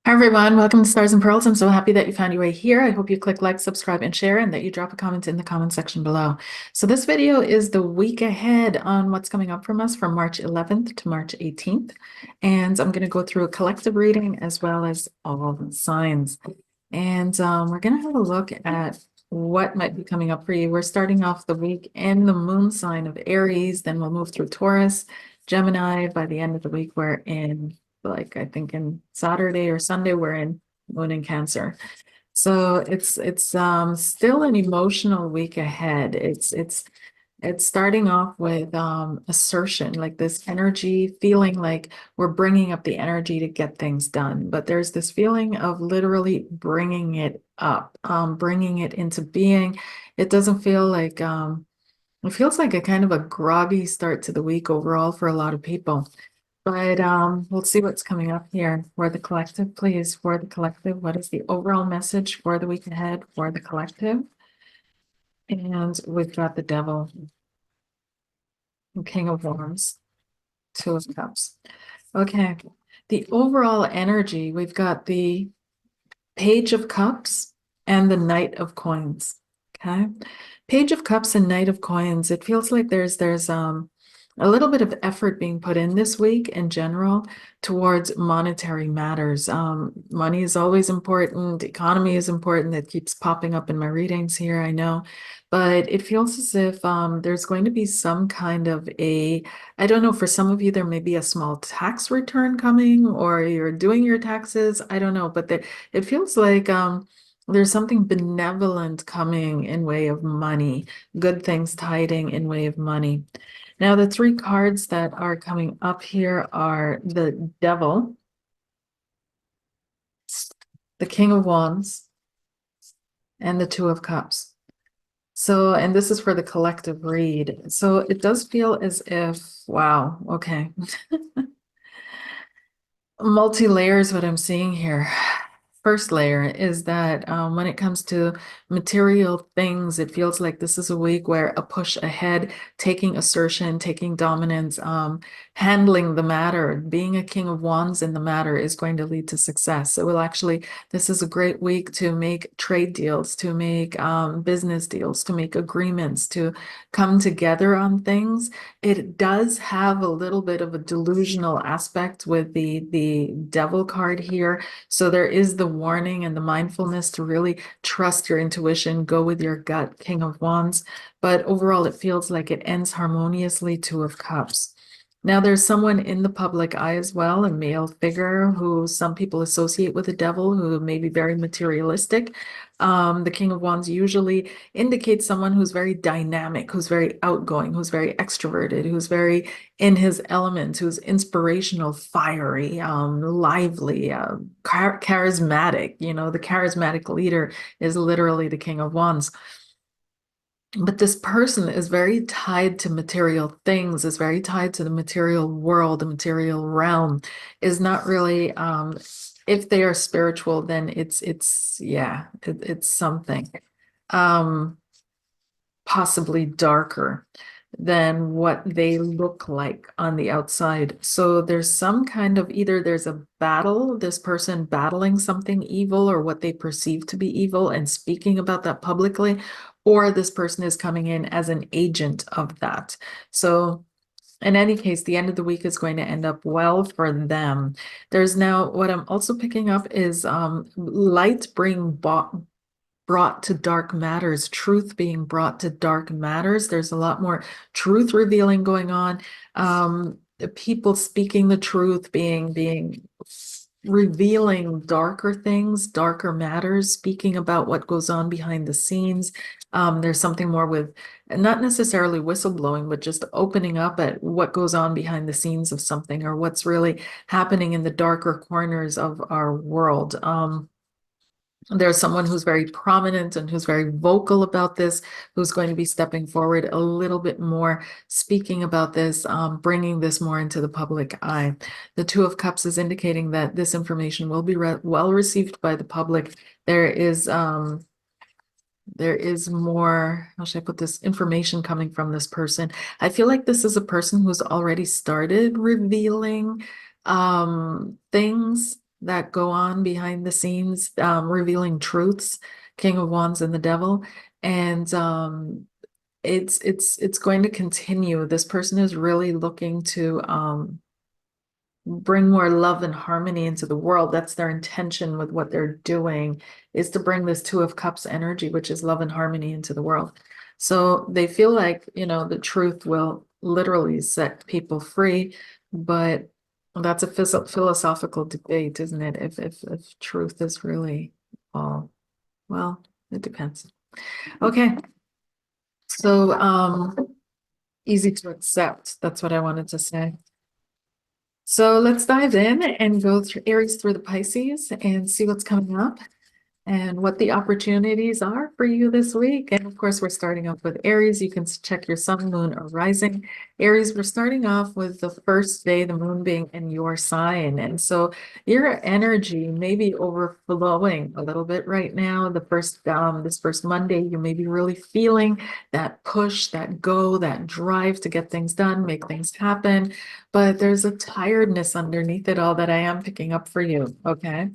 Hi everyone, welcome to Stars and Pearls. I'm so happy that you found your way here. I hope you click like, subscribe, and share, and that you drop a comment in the comment section below. So this video is the week ahead on what's coming up from us from March 11th to March 18th. And I'm going to go through a collective reading as well as all the signs. And we're going to have a look at what might be coming up for you. We're starting off the week in the moon sign of Aries, then we'll move through Taurus, Gemini. By the end of the week, we're in I think in Saturday or Sunday, we're in Moon in Cancer. So it's still an emotional week ahead. It's starting off with assertion, like this energy, feeling like we're bringing up the energy to get things done. But there's this feeling of literally bringing it up, bringing it into being. It doesn't feel like it feels like a kind of a groggy start to the week overall for a lot of people. But we'll see what's coming up here for the collective, please. For the collective, what is the overall message for the week ahead for the collective? And we've got the devil, King of Wands, Two of Cups. Okay, the overall energy, we've got the Page of Cups and the Knight of Coins. Okay, Page of Cups and Knight of Coins. It feels like there's a little bit of effort being put in this week in general towards monetary matters. Money is always important. Economy is important. That keeps popping up in my readings here, I know. But it feels as if there's going to be some kind of I don't know, for some of you, there may be a small tax return coming or you're doing your taxes. I don't know, but it feels like there's something benevolent coming in way of money, good things tiding in way of money. Now, the three cards that are coming up here are the Devil, the King of Wands, and the Two of Cups. So, and this is for the collective read. So it does feel as if, wow, okay. Multi-layers what I'm seeing here. First layer is that when it comes to material things, it feels like this is a week where a push ahead, taking assertion, taking dominance, handling the matter, being a king of wands in the matter is going to lead to success. It will actually, this is a great week to make trade deals, to make business deals, to make agreements, to come together on things. It does have a little bit of a delusional aspect with the devil card here. So there is the warning and the mindfulness to really trust your intuition, go with your gut, King of Wands. But overall, it feels like it ends harmoniously, Two of Cups. Now, there's someone in the public eye as well, a male figure who some people associate with the devil, who may be very materialistic. The King of Wands usually indicates someone who's very dynamic, who's very outgoing, who's very extroverted, who's very in his element, who's inspirational, fiery, lively, charismatic. You know, the charismatic leader is literally the King of Wands. But this person is very tied to material things, is very tied to the material world, the material realm, is not really if they are spiritual, then it's something. Um, Possibly darker than what they look like on the outside. So there's some kind of either there's a battle, this person battling something evil or what they perceive to be evil and speaking about that publicly, or this person is coming in as an agent of that. So in any case, the end of the week is going to end up well for them. There's now what I'm also picking up is light being brought to dark matters, truth being brought to dark matters. There's a lot more truth revealing going on. People speaking the truth, being revealing darker things, darker matters, speaking about what goes on behind the scenes. There's something more with not necessarily whistleblowing, but just opening up at what goes on behind the scenes of something or what's really happening in the darker corners of our world. There's someone who's very prominent and who's very vocal about this, who's going to be stepping forward a little bit more, speaking about this, bringing this more into the public eye. The Two of Cups is indicating that this information will be well received by the public. There is more, how should I put this, information coming from this person. I feel like this is a person who's already started revealing things that go on behind the scenes, revealing truths, King of Wands and the Devil. And it's going to continue. This person is really looking to bring more love and harmony into the world. That's their intention with what they're doing, is to bring this Two of Cups energy, which is love and harmony, into the world. So they feel like, the truth will literally set people free, but that's a philosophical debate, isn't it? If truth is really all, well, it depends. Okay. So easy to accept. That's what I wanted to say. So let's dive in and go through Aries through the Pisces and see what's coming up and what the opportunities are for you this week. And of course, we're starting off with Aries. You can check your sun, moon, or rising. Aries, we're starting off with the first day, the moon being in your sign. And so your energy may be overflowing a little bit right now. This first Monday, you may be really feeling that push, that go, that drive to get things done, make things happen. But there's a tiredness underneath it all that I am picking up for you. Okay.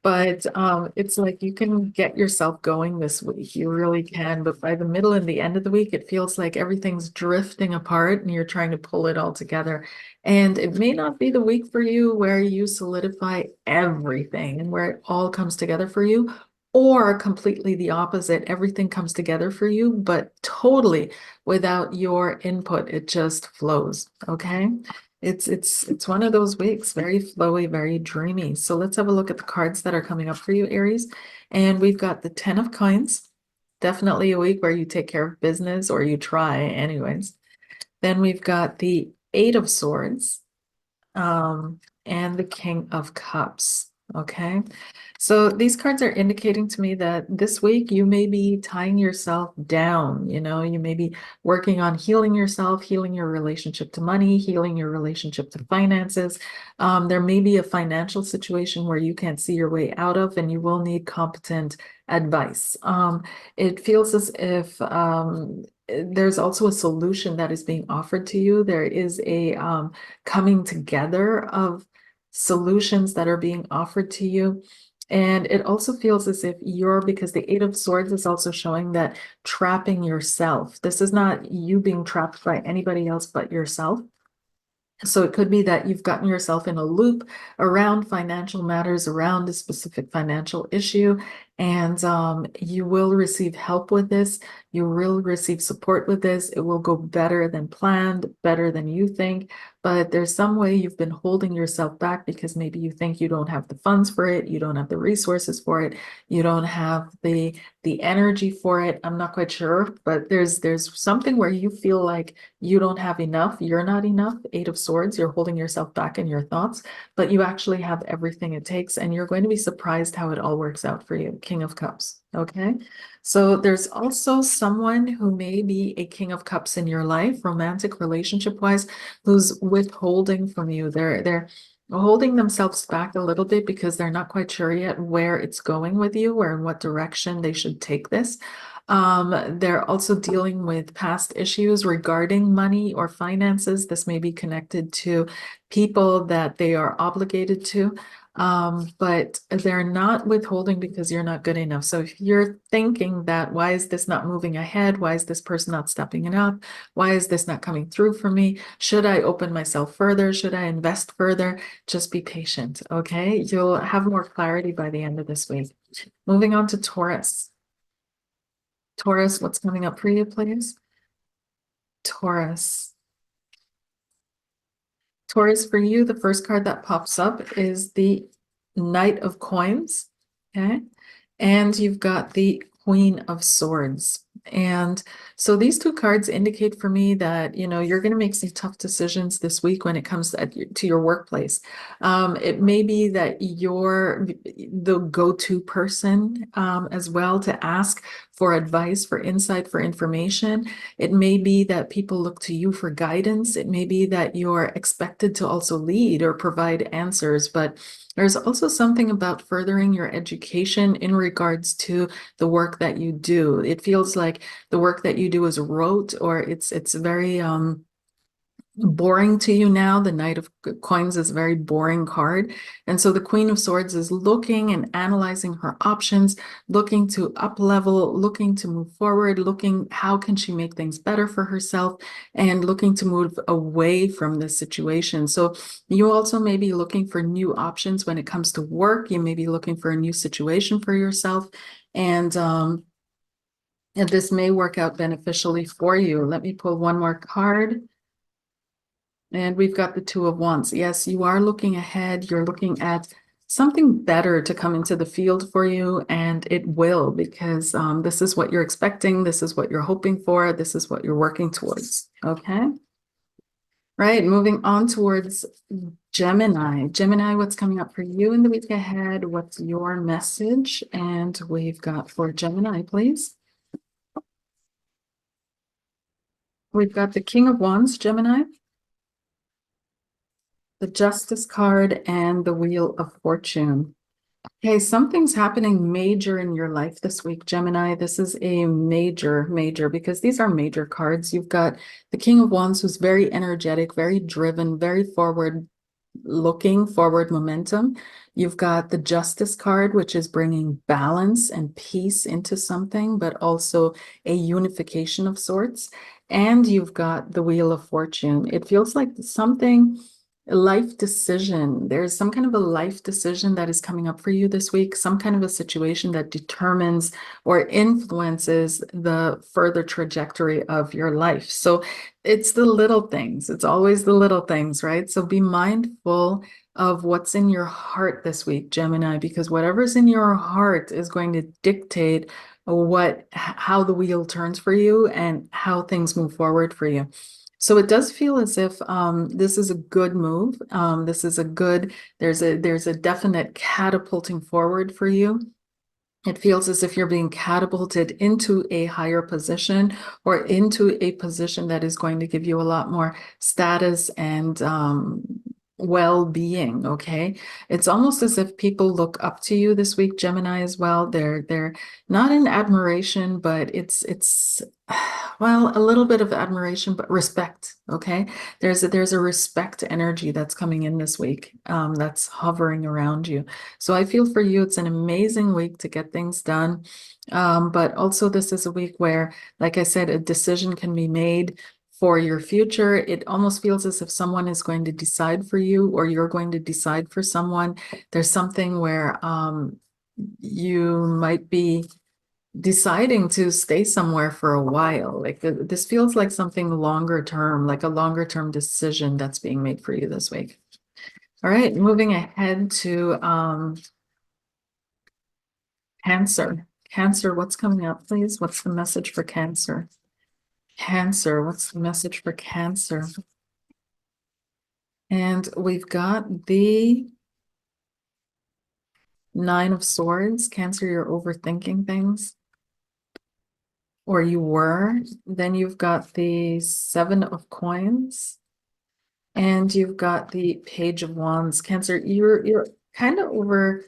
But it's like you can get yourself going this week. You really can. But by the middle and the end of the week, it feels like everything's drifting apart and you're trying to pull it all together. And it may not be the week for you where you solidify everything and where it all comes together for you, or completely the opposite. Everything comes together for you, but totally without your input. It just flows. Okay. It's one of those weeks, very flowy, very dreamy. So let's have a look at the cards that are coming up for you, Aries. And we've got the 10 of Coins, definitely a week where you take care of business, or you try anyways. Then we've got the 8 of Swords, and the King of Cups. Okay. So these cards are indicating to me that this week you may be tying yourself down. You may be working on healing yourself, healing your relationship to money, healing your relationship to finances. There may be a financial situation where you can't see your way out of, and you will need competent advice. It feels as if there's also a solution that is being offered to you. There is a coming together of solutions that are being offered to you. And it also feels as if because the 8 of Swords is also showing that trapping yourself. This is not you being trapped by anybody else but yourself. So it could be that you've gotten yourself in a loop around financial matters, around a specific financial issue, and you will receive help with this. You will receive support with this. It will go better than planned, better than you think. But there's some way you've been holding yourself back because maybe you think you don't have the funds for it, you don't have the resources for it, you don't have the energy for it. I'm not quite sure, but there's something where you feel like you don't have enough, you're not enough. 8 of Swords, you're holding yourself back in your thoughts, but you actually have everything it takes, and you're going to be surprised how it all works out for you. King of Cups. Okay. So there's also someone who may be a King of Cups in your life, romantic relationship wise, who's withholding from you. They're holding themselves back a little bit because they're not quite sure yet where it's going with you, or in what direction they should take this. They're also dealing with past issues regarding money or finances. This may be connected to people that they are obligated to. But they're not withholding because you're not good enough. So if you're thinking that, why is this not moving ahead? Why is this person not stepping it up? Why is this not coming through for me? Should I open myself further? Should I invest further? Just be patient, okay? You'll have more clarity by the end of this week. Moving on to Taurus. Taurus, what's coming up for you, please? Taurus. Taurus, for you, the first card that pops up is the Knight of Coins, okay? And you've got the Queen of Swords. And so these two cards indicate for me that, you're going to make some tough decisions this week when it comes to your workplace. It may be that you're the go-to person as well to ask for advice, for insight, for information. It may be that people look to you for guidance. It may be that you're expected to also lead or provide answers, but there's also something about furthering your education in regards to the work that you do. It feels like the work that you do is rote, or it's very boring to you now. The Knight of Coins is a very boring card. And so the Queen of Swords is looking and analyzing her options, looking to up level, looking to move forward, looking how can she make things better for herself, and looking to move away from this situation. So you also may be looking for new options when it comes to work. You may be looking for a new situation for yourself. And this may work out beneficially for you. Let me pull one more card. And we've got the Two of Wands. Yes, you are looking ahead. You're looking at something better to come into the field for you, and it will, because this is what you're expecting. This is what you're hoping for. This is what you're working towards. Okay. Right. Moving on towards Gemini. Gemini, what's coming up for you in the week ahead? What's your message? And we've got for Gemini, please. We've got the King of Wands, Gemini, the Justice card, and the Wheel of Fortune. Okay, something's happening major in your life this week, Gemini. This is a major, because these are major cards. You've got the King of Wands, who's very energetic, very driven, very forward looking, forward momentum. You've got the Justice card, which is bringing balance and peace into something, but also a unification of sorts. And you've got the Wheel of Fortune. It feels like something, a life decision. There's some kind of a life decision that is coming up for you this week, some kind of a situation that determines or influences the further trajectory of your life. So it's the little things. It's always the little things, right? So be mindful of what's in your heart this week, Gemini, because whatever's in your heart is going to dictate how the wheel turns for you and how things move forward for you. So it does feel as if this is a good move. This is a good, there's a definite catapulting forward for you. It feels as if you're being catapulted into a higher position, or into a position that is going to give you a lot more status and well-being. Okay. It's almost as if people look up to you this week, Gemini, as well. They're not in admiration, but it's well, a little bit of admiration, but respect. Okay. There's a respect energy that's coming in this week, that's hovering around you. So I feel for you, it's an amazing week to get things done. But also this is a week where, like I said, a decision can be made for your future. It almost feels as if someone is going to decide for you, or you're going to decide for someone. There's something where you might be deciding to stay somewhere for a while. Like this feels like something longer term, like a longer term decision that's being made for you this week. All right, moving ahead to Cancer. Cancer, what's coming up, please? What's the message for Cancer? Cancer, what's the message for Cancer? And we've got the Nine of Swords. Cancer, you're overthinking things, or you were. Then you've got the Seven of Coins, and you've got the Page of Wands. Cancer, you're kind of over.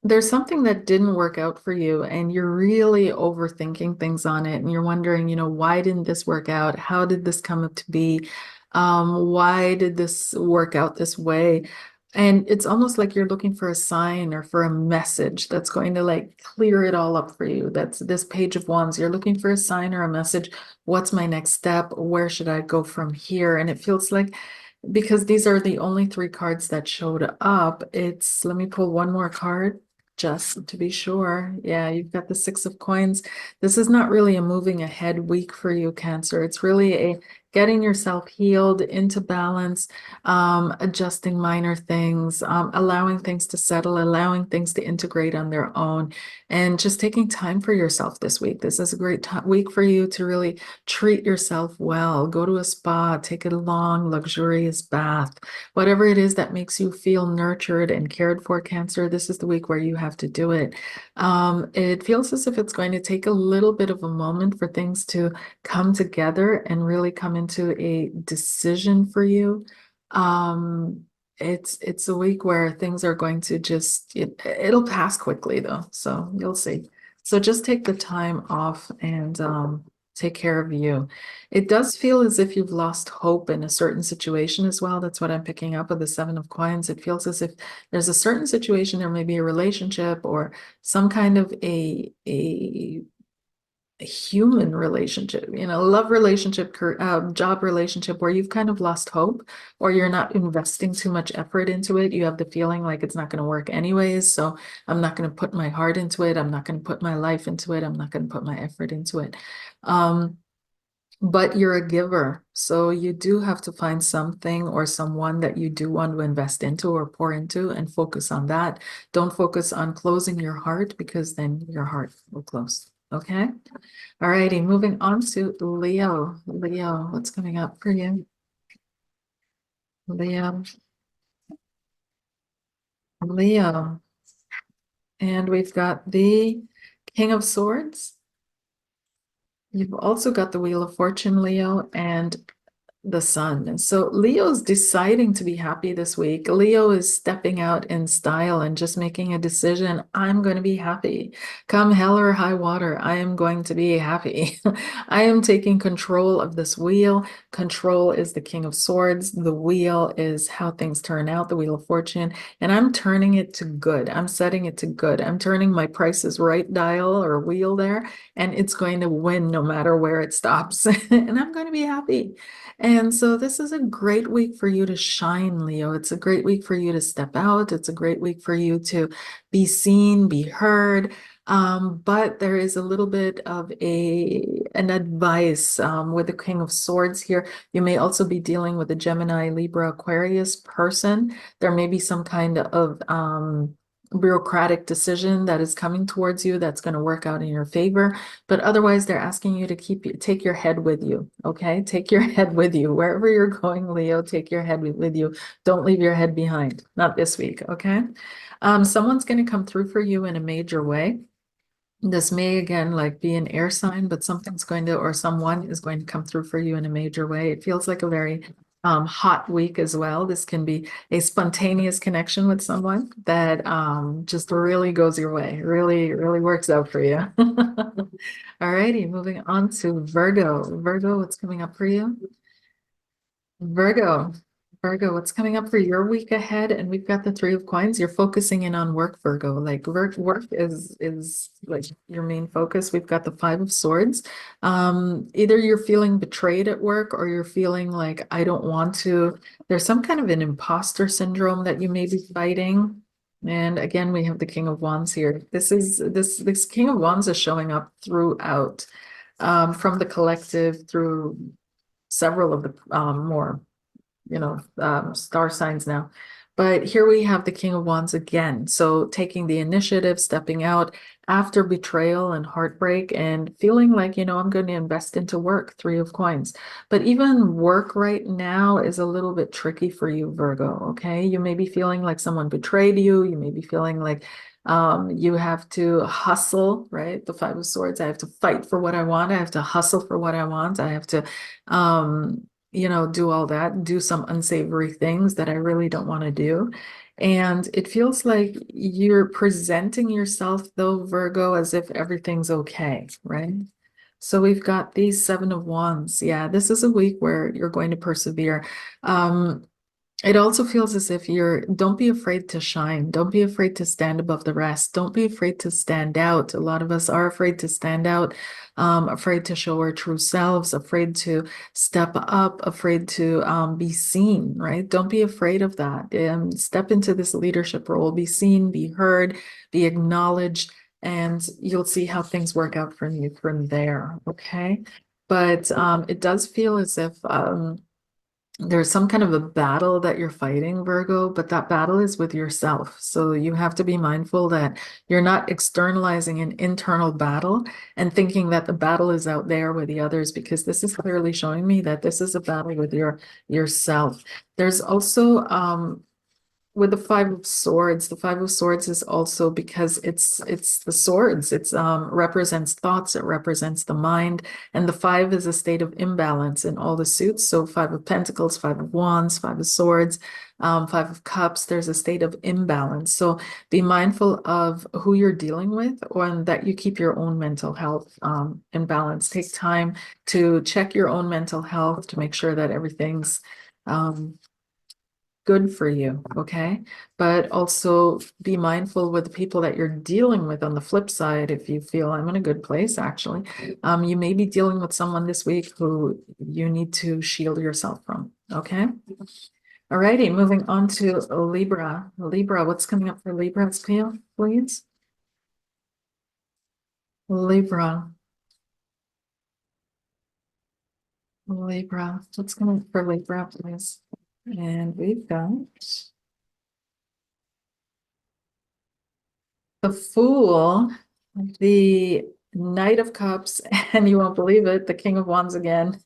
There's something that didn't work out for you, and you're really overthinking things on it, and you're wondering, why didn't this work out? How did this come to be? Why did this work out this way? And it's almost like you're looking for a sign or for a message that's going to like clear it all up for you. That's this Page of Wands. You're looking for a sign or a message. What's my next step? Where should I go from here? And it feels like, because these are the only three cards that showed up, let me pull one more card just to be sure. Yeah, you've got the Six of Coins. This is not really a moving ahead week for you, Cancer. It's really a getting yourself healed, into balance, adjusting minor things, allowing things to settle, allowing things to integrate on their own, and just taking time for yourself this week. This is a great week for you to really treat yourself well. Go to a spa, take a long, luxurious bath, whatever it is that makes you feel nurtured and cared for, Cancer. This is the week where you have to do it. It feels as if it's going to take a little bit of a moment for things to come together and really come into a decision for you. It's a week where things are going to it'll pass quickly though, so you'll see. So just take the time off and Take care of you. It does feel as if you've lost hope in a certain situation as well. That's what I'm picking up with the Seven of Coins. It feels as if there's a certain situation, there may be a relationship or some kind of a human relationship, love relationship, job relationship where you've kind of lost hope or you're not investing too much effort into it. You have the feeling like it's not going to work anyways. So I'm not going to put my heart into it. I'm not going to put my life into it. I'm not going to put my effort into it. But you're a giver. So you do have to find something or someone that you do want to invest into or pour into and focus on that. Don't focus on closing your heart because then your heart will close. Okay. All righty. Moving on to Leo. Leo, what's coming up for you? Leo. Leo. And we've got the King of Swords. You've also got the Wheel of Fortune, Leo, and the sun. And so Leo's deciding to be happy this week. Leo is stepping out in style and just making a decision. I'm going to be happy. Come hell or high water, I am going to be happy. I am taking control of this wheel. Control is the King of Swords. The wheel is how things turn out, the Wheel of Fortune. And I'm turning it to good. I'm setting it to good. I'm turning my Price is Right dial or wheel there, and it's going to win no matter where it stops. And I'm going to be happy. And so this is a great week for you to shine, Leo. It's a great week for you to step out. It's a great week for you to be seen, be heard. But there is a little bit of an advice with the King of Swords here. You may also be dealing with a Gemini, Libra, Aquarius person. There may be some kind of bureaucratic decision that is coming towards you that's going to work out in your favor. But otherwise, they're asking you to take your head with you. Okay. Take your head with you. Wherever you're going, Leo, take your head with you. Don't leave your head behind. Not this week. Okay. Someone's going to come through for you in a major way. This may again like be an air sign, but something's going to, or someone is going to come through for you in a major way. It feels like a very hot week as well. This can be a spontaneous connection with someone that just really goes your way, really, really works out for you. All righty, moving on to Virgo. Virgo, what's coming up for you? Virgo. Virgo, what's coming up for your week ahead? And we've got the Three of Coins. You're focusing in on work, Virgo. Like work is like your main focus. We've got the Five of Swords. Either you're feeling betrayed at work or you're feeling like I don't want to. There's some kind of an imposter syndrome that you may be fighting. And again, we have the King of Wands here. This King of Wands is showing up throughout, from the collective through several of the more star signs now. But here we have the King of Wands again. So taking the initiative, stepping out after betrayal and heartbreak and feeling like, I'm going to invest into work, Three of Coins. But even work right now is a little bit tricky for you, Virgo, okay? You may be feeling like someone betrayed you. You may be feeling like you have to hustle, right? The Five of Swords. I have to fight for what I want. I have to hustle for what I want. I have to, do all that, do some unsavory things that I really don't want to do. And it feels like you're presenting yourself, though, Virgo, as if everything's okay, right? So we've got these Seven of Wands. Yeah, this is a week where you're going to persevere. It also feels as if don't be afraid to shine. Don't be afraid to stand above the rest. Don't be afraid to stand out. A lot of us are afraid to stand out, afraid to show our true selves, afraid to step up, afraid to be seen, right? Don't be afraid of that. Step into this leadership role, be seen, be heard, be acknowledged, and you'll see how things work out from you from there, okay? But it does feel as if there's some kind of a battle that you're fighting, Virgo, but that battle is with yourself. So you have to be mindful that you're not externalizing an internal battle and thinking that the battle is out there with the others, because this is clearly showing me that this is a battle with yourself. There's also with the Five of Swords, the Five of Swords is also because it's the swords. It's represents thoughts, it represents the mind, and the five is a state of imbalance in all the suits. So Five of Pentacles, Five of Wands, Five of Swords, Five of Cups, there's a state of imbalance. So be mindful of who you're dealing with and that you keep your own mental health in balance. Take time to check your own mental health to make sure that everything's good for you, okay? But also be mindful with the people that you're dealing with on the flip side. If you feel I'm in a good place, actually, you may be dealing with someone this week who you need to shield yourself from, okay? All righty, moving on to Libra. Libra, what's coming up for Libra, please? Libra. Libra, what's coming up for Libra, please? And we've got the Fool, the Knight of Cups, and you won't believe it, the King of Wands again.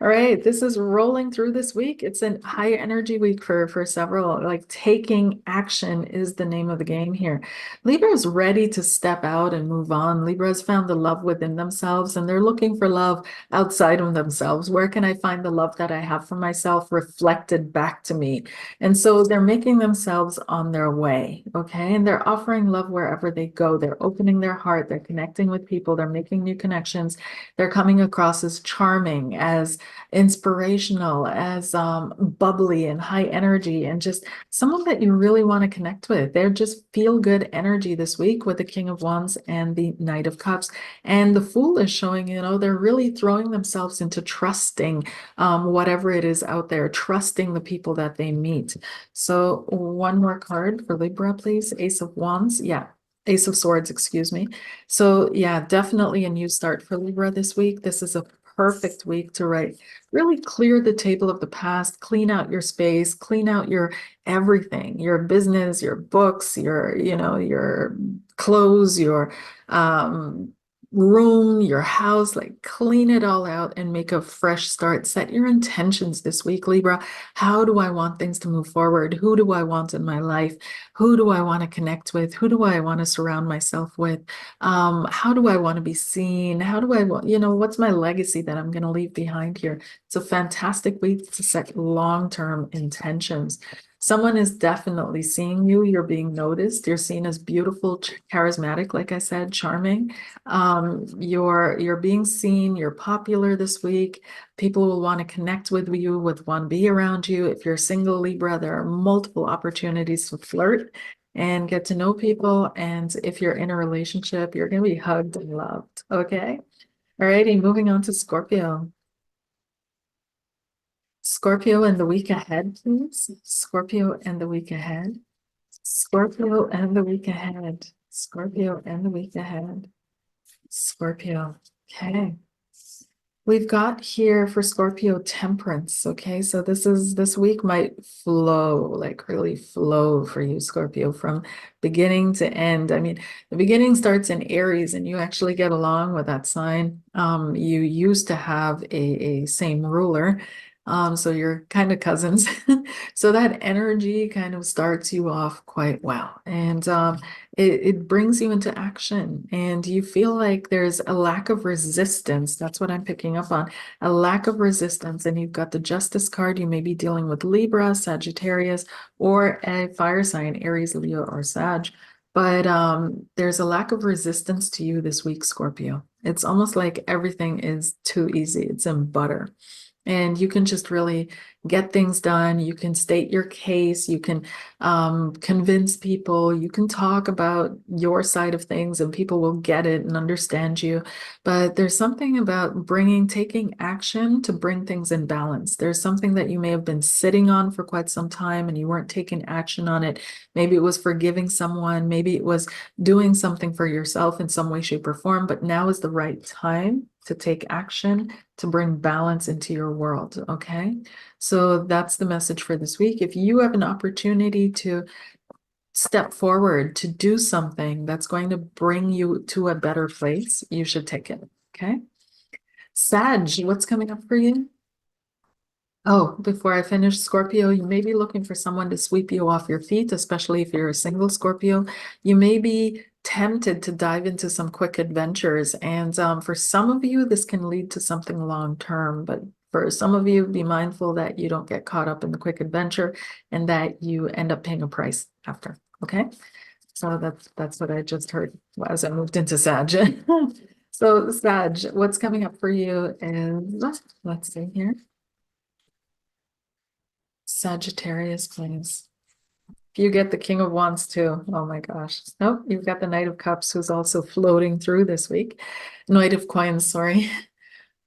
All right, this is rolling through this week. It's a high energy week for several. Like taking action is the name of the game here. Libra is ready to step out and move on. Libra has found the love within themselves and they're looking for love outside of themselves. Where can I find the love that I have for myself reflected back to me? And so they're making themselves on their way, okay? And they're offering love wherever they go. They're opening their heart, they're connecting with people, they're making new connections. They're coming across as charming, as inspirational, as bubbly and high energy, and just someone that you really want to connect with. They're just feel good energy this week with the King of Wands and the Knight of Cups. And the Fool is showing, they're really throwing themselves into trusting whatever it is out there, trusting the people that they meet. So one more card for Libra, please. Ace of Wands. Yeah. Ace of Swords, excuse me. So yeah, definitely a new start for Libra this week. This is a perfect week to really clear the table of the past, clean out your space, clean out your everything, your business, your books, your clothes, your room, your house, like clean it all out and make a fresh start. Set your intentions this week, Libra. How do I want things to move forward? Who do I want in my life? Who do I want to connect with? Who do I want to surround myself with? How do I want to be seen? How do I want, what's my legacy that I'm going to leave behind here? It's a fantastic week to set long-term intentions. Someone is definitely seeing you. You're being noticed. You're seen as beautiful, charismatic, like I said, charming. You're being seen. You're popular this week. People will want to connect with you, want to be around you. If you're single, Libra, there are multiple opportunities to flirt and get to know people. And if you're in a relationship, you're going to be hugged and loved. Okay. All righty. Moving on to Scorpio. Scorpio and the week ahead, please. Scorpio and the week ahead. Scorpio and the week ahead. Scorpio and the week ahead. Scorpio. Okay. We've got here for Scorpio temperance. Okay, so this week might flow, like really flow for you, Scorpio, from beginning to end. I mean, the beginning starts in Aries, and you actually get along with that sign. You used to have a same ruler. So you're kind of cousins. So that energy kind of starts you off quite well. And it brings you into action and you feel like there's a lack of resistance. That's what I'm picking up on, a lack of resistance. And you've got the Justice card. You may be dealing with Libra, Sagittarius, or a fire sign, Aries, Leo, or Sag. But there's a lack of resistance to you this week, Scorpio. It's almost like everything is too easy. It's in butter. And you can just really get things done. You can state your case. You can convince people. You can talk about your side of things and people will get it and understand you. But there's something about taking action to bring things in balance. There's something that you may have been sitting on for quite some time and you weren't taking action on it. Maybe it was forgiving someone. Maybe it was doing something for yourself in some way, shape, or form. But now is the right time to take action to bring balance into your world. Okay. So that's the message for this week. If you have an opportunity to step forward, to do something that's going to bring you to a better place, you should take it. Okay. Sag, what's coming up for you? Oh, before I finish, Scorpio, you may be looking for someone to sweep you off your feet, especially if you're a single Scorpio. You may be tempted to dive into some quick adventures. And for some of you, this can lead to something long term. But for some of you, be mindful that you don't get caught up in the quick adventure and that you end up paying a price after. Okay. So that's what I just heard as I moved into Sag. So Sag, what's coming up for you is, let's see here. Sagittarius, please. If you get the King of Wands too, oh my gosh. Nope, you've got the Knight of Cups who's also floating through this week. Knight of Coins, sorry.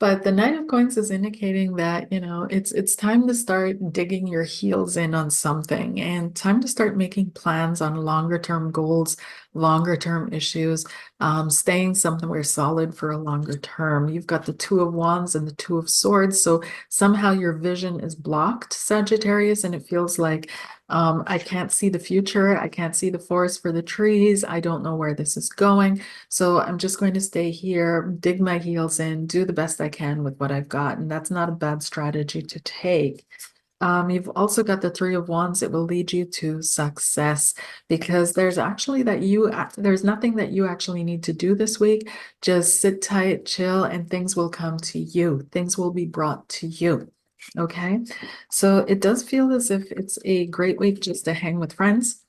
But the Knight of Coins is indicating that, it's time to start digging your heels in on something and time to start making plans on longer term goals, longer term issues, staying somewhere solid for a longer term. You've got the Two of Wands and the Two of Swords. So somehow your vision is blocked, Sagittarius, and it feels like I can't see the future. I can't see the forest for the trees. I don't know where this is going. So I'm just going to stay here, dig my heels in, do the best I can with what I've got. And that's not a bad strategy to take. You've also got the Three of Wands. It will lead you to success because there's nothing that you actually need to do this week. Just sit tight, chill, and things will come to you. Things will be brought to you. Okay. So it does feel as if it's a great week just to hang with friends,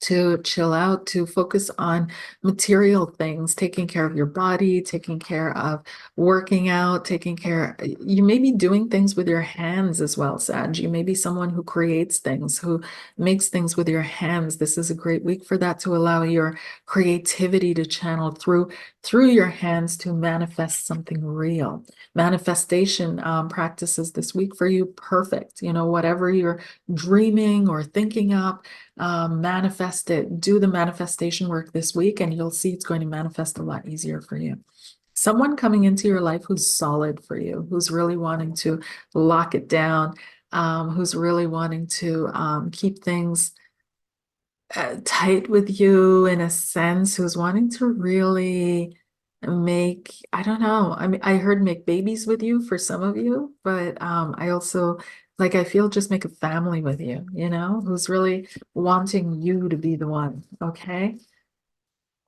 to chill out, to focus on material things, taking care of your body, taking care of working out, you may be doing things with your hands as well, Sag. You may be someone who creates things, who makes things with your hands. This is a great week for that, to allow your creativity to channel through your hands to manifest something real. Manifestation practices this week for you, perfect. Whatever you're dreaming or thinking up, manifest it, do the manifestation work this week, and you'll see it's going to manifest a lot easier for you. Someone coming into your life who's solid for you, who's really wanting to lock it down, who's really wanting to keep things tight with you in a sense, who's wanting to really I don't know. I mean, I heard make babies with you for some of you, but I also I feel just make a family with you, who's really wanting you to be the one. Okay.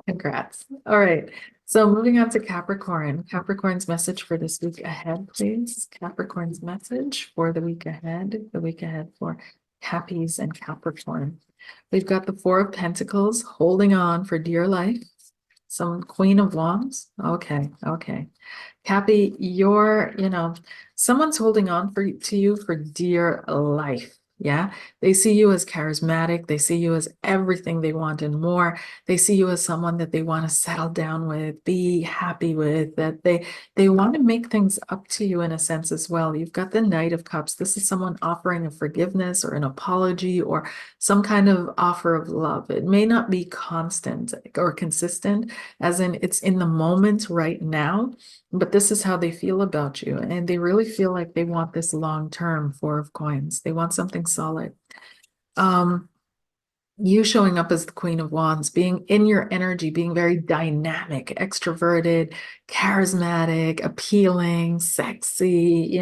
Congrats. All right. So moving on to Capricorn. Capricorn's message for this week ahead, please. Capricorn's message for the week ahead for Cappies and Capricorn. We've got the Four of Pentacles holding on for dear life. Some Queen of Wands. Okay, okay. Cappy, someone's holding on to you for dear life. Yeah. They see you as charismatic. They see you as everything they want and more. They see you as someone that they want to settle down with, be happy with, that they want to make things up to you in a sense as well. You've got the Knight of Cups. This is someone offering a forgiveness or an apology or some kind of offer of love. It may not be constant or consistent, as in it's in the moment right now, but this is how they feel about you. And they really feel like they want this long term. Four of Coins. They want something solid. You showing up as the Queen of Wands, being in your energy, being very dynamic, extroverted, charismatic, appealing, sexy.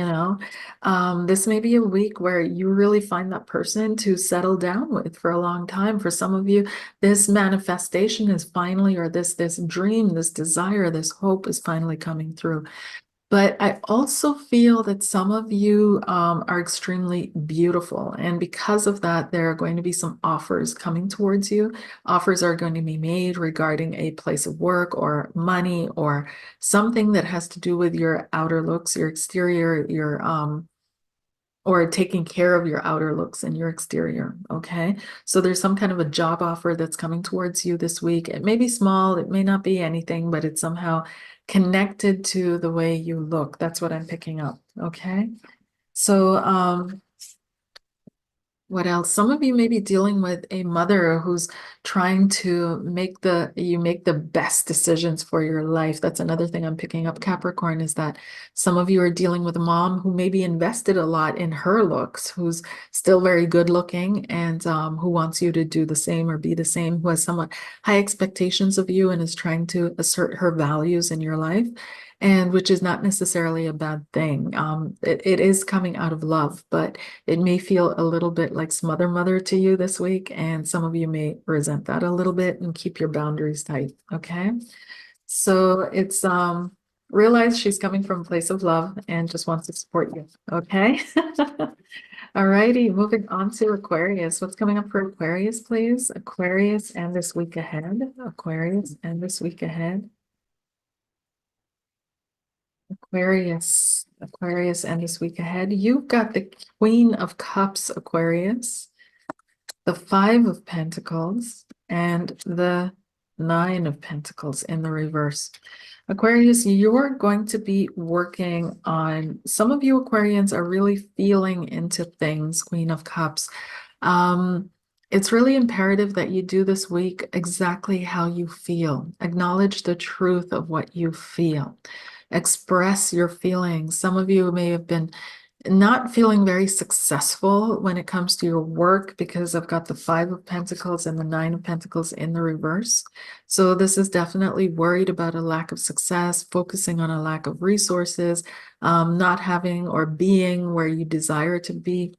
This may be a week where you really find that person to settle down with for a long time. For some of you, this manifestation is finally, or this dream, this desire, this hope is finally coming through. But I also feel that some of you are extremely beautiful. And because of that, there are going to be some offers coming towards you. Offers are going to be made regarding a place of work or money or something that has to do with your outer looks, your exterior, or taking care of your outer looks and your exterior. Okay. So there's some kind of a job offer that's coming towards you this week. It may be small, it may not be anything, but it's somehow connected to the way you look. That's what I'm picking up. Okay. So, what else? Some of you may be dealing with a mother who's trying to make the best decisions for your life. That's another thing I'm picking up, Capricorn, is that some of you are dealing with a mom who maybe invested a lot in her looks, who's still very good looking and who wants you to do the same or be the same, who has somewhat high expectations of you and is trying to assert her values in your life. and which is not necessarily a bad thing. It is coming out of love, but it may feel a little bit like smother mother to you this week, and some of you may resent that a little bit and keep your boundaries tight, okay? So it's realize she's coming from a place of love and just wants to support you, okay? All righty, moving on to Aquarius. What's coming up for Aquarius, please? Aquarius and this week ahead. Aquarius and this week ahead. Aquarius and this week ahead. You've got the Queen of Cups, Aquarius, the Five of Pentacles, and the Nine of Pentacles in the reverse. Aquarius, you're going to be working on, some of you Aquarians are really feeling into things, Queen of Cups. It's really imperative that you do this week exactly how you feel. Acknowledge the truth of what you feel. Express your feelings. Some of you may have been not feeling very successful when it comes to your work because I've got the Five of Pentacles and the Nine of Pentacles in the reverse. So this is definitely worried about a lack of success, focusing on a lack of resources, not having or being where you desire to be.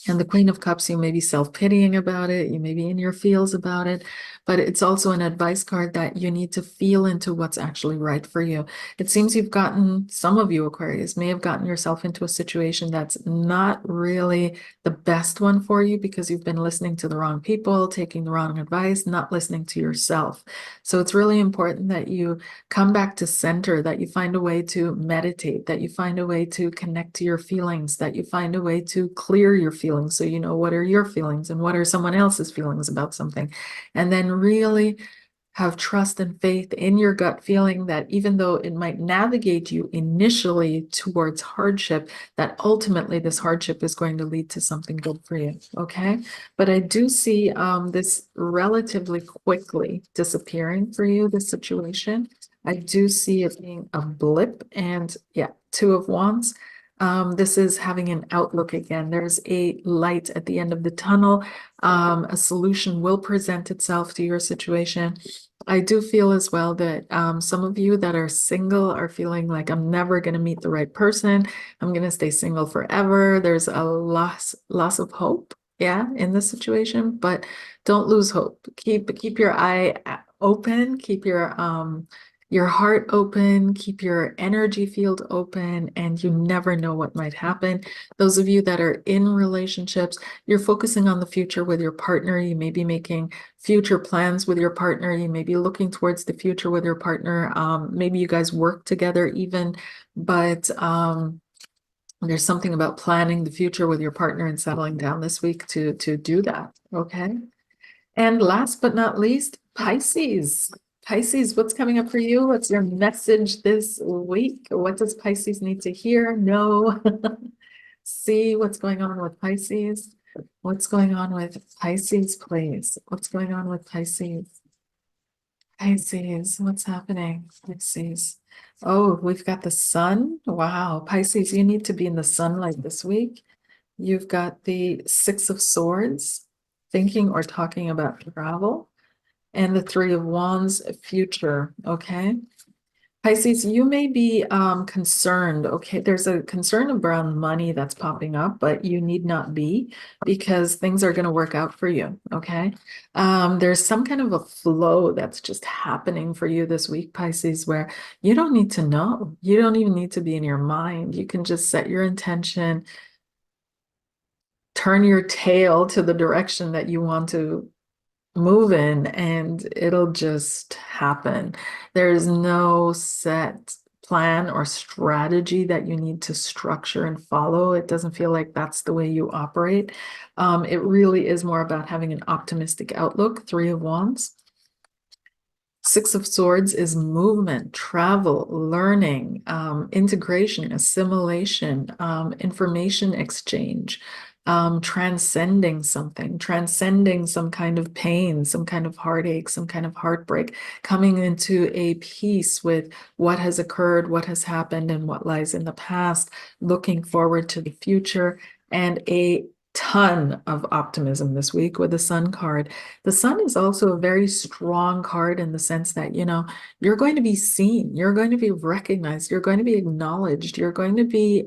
And the Queen of Cups, you may be self-pitying about it, you may be in your feels about it, but it's also an advice card that you need to feel into what's actually right for you. It seems you've gotten, some of you Aquarius may have gotten yourself into a situation that's not really the best one for you because you've been listening to the wrong people, taking the wrong advice, not listening to yourself. So it's really important that you come back to center, that you find a way to meditate, that you find a way to connect to your feelings, that you find a way to clear your feelings so you know what are your feelings and what are someone else's feelings about something. And then really have trust and faith in your gut feeling that even though it might navigate you initially towards hardship, that ultimately this hardship is going to lead to something good for you, okay? But I do see this relatively quickly disappearing for you, this situation. I do see it being a blip, and yeah, Two of Wands. This is having an outlook again. There's a light at the end of the tunnel. A solution will present itself to your situation. I do feel as well that some of you that are single are feeling like I'm never going to meet the right person. I'm going to stay single forever. There's a loss of hope, yeah, in this situation, but don't lose hope. Keep your eye open, keep your heart open, keep your energy field open, and you never know what might happen. Those of you that are in relationships, you're focusing on the future with your partner. You may be making future plans with your partner. You may be looking towards the future with your partner. Maybe you guys work together even, but there's something about planning the future with your partner and settling down this week to do that, okay? And last but not least, Pisces. Pisces, what's coming up for you? What's your message this week? What does Pisces need to hear? Know? See what's going on with Pisces? What's going on with Pisces, please? What's going on with Pisces? Pisces, what's happening? Pisces. Oh, we've got the sun. Wow. Pisces, you need to be in the sunlight this week. You've got the Six of Swords, thinking or talking about travel, and the Three of Wands, future, okay? Pisces, you may be concerned, okay? There's a concern around money that's popping up, but you need not be because things are going to work out for you, okay? There's some kind of a flow that's just happening for you this week, Pisces, where you don't need to know. You don't even need to be in your mind. You can just set your intention, turn your tail to the direction that you want to move in, and it'll just happen. There's no set plan or strategy that you need to structure and follow. It doesn't feel like that's the way you operate. It really is more about having an optimistic outlook. Three of Wands. Six of Swords is movement, travel, learning, integration, assimilation, information exchange, transcending something, transcending some kind of pain, some kind of heartache, some kind of heartbreak, coming into a peace with what has occurred, what has happened, and what lies in the past, looking forward to the future, and a ton of optimism this week with the Sun card. The Sun is also a very strong card in the sense that, you're going to be seen, you're going to be recognized, you're going to be acknowledged, you're going to be,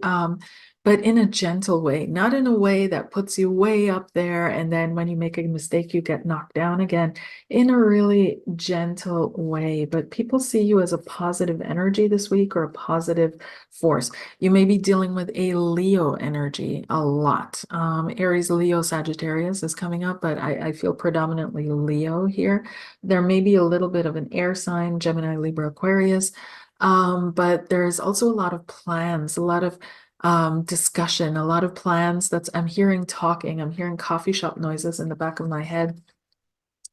but in a gentle way, not in a way that puts you way up there. And then when you make a mistake, you get knocked down again, in a really gentle way. But people see you as a positive energy this week or a positive force. You may be dealing with a Leo energy a lot. Aries, Leo, Sagittarius is coming up, but I feel predominantly Leo here. There may be a little bit of an air sign, Gemini, Libra, Aquarius. But there's also a lot of plans, a lot of discussion, a lot of plans. I'm hearing talking, I'm hearing coffee shop noises in the back of my head.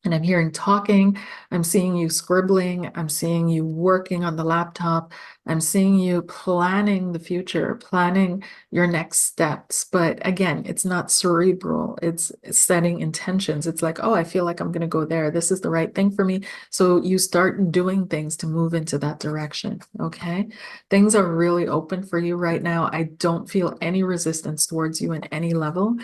And I'm hearing talking, I'm seeing you scribbling, I'm seeing you working on the laptop, I'm seeing you planning the future, planning your next steps. But again, it's not cerebral, it's setting intentions. It's like, oh, I feel like I'm going to go there. This is the right thing for me. So you start doing things to move into that direction. Okay. Things are really open for you right now. I don't feel any resistance towards you in any level.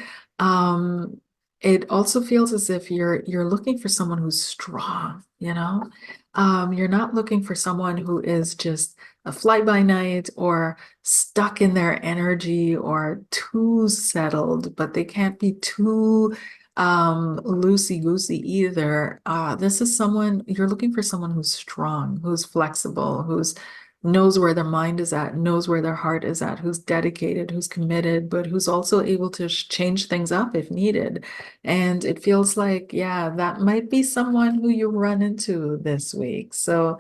It also feels as if you're looking for someone who's strong, you know? You're not looking for someone who is just a fly-by-night or stuck in their energy or too settled, but they can't be too loosey-goosey either. This is someone you're looking for someone who's strong, who's flexible, who's knows where their mind is at, knows where their heart is at, who's dedicated, who's committed, but who's also able to change things up if needed. And it feels like, yeah, that might be someone who you run into this week. So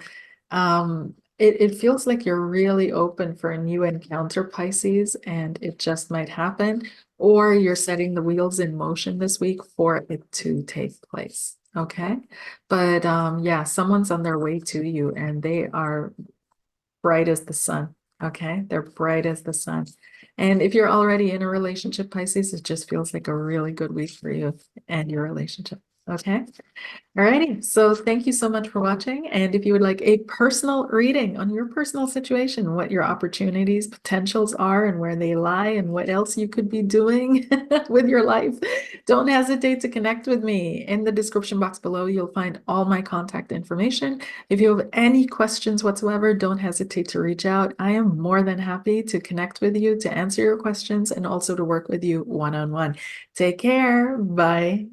it feels like you're really open for a new encounter, Pisces, and it just might happen, or you're setting the wheels in motion this week for it to take place. Okay. But yeah, someone's on their way to you and they are bright as the sun. Okay. They're bright as the sun. And if you're already in a relationship, Pisces, it just feels like a really good week for you and your relationship. Okay. Alrighty, so thank you so much for watching. And if you would like a personal reading on your personal situation, what your opportunities, potentials are, and where they lie, and what else you could be doing with your life, don't hesitate to connect with me. In the description box below, you'll find all my contact information. If you have any questions whatsoever, don't hesitate to reach out. I am more than happy to connect with you, to answer your questions, and also to work with you one-on-one. Take care. Bye.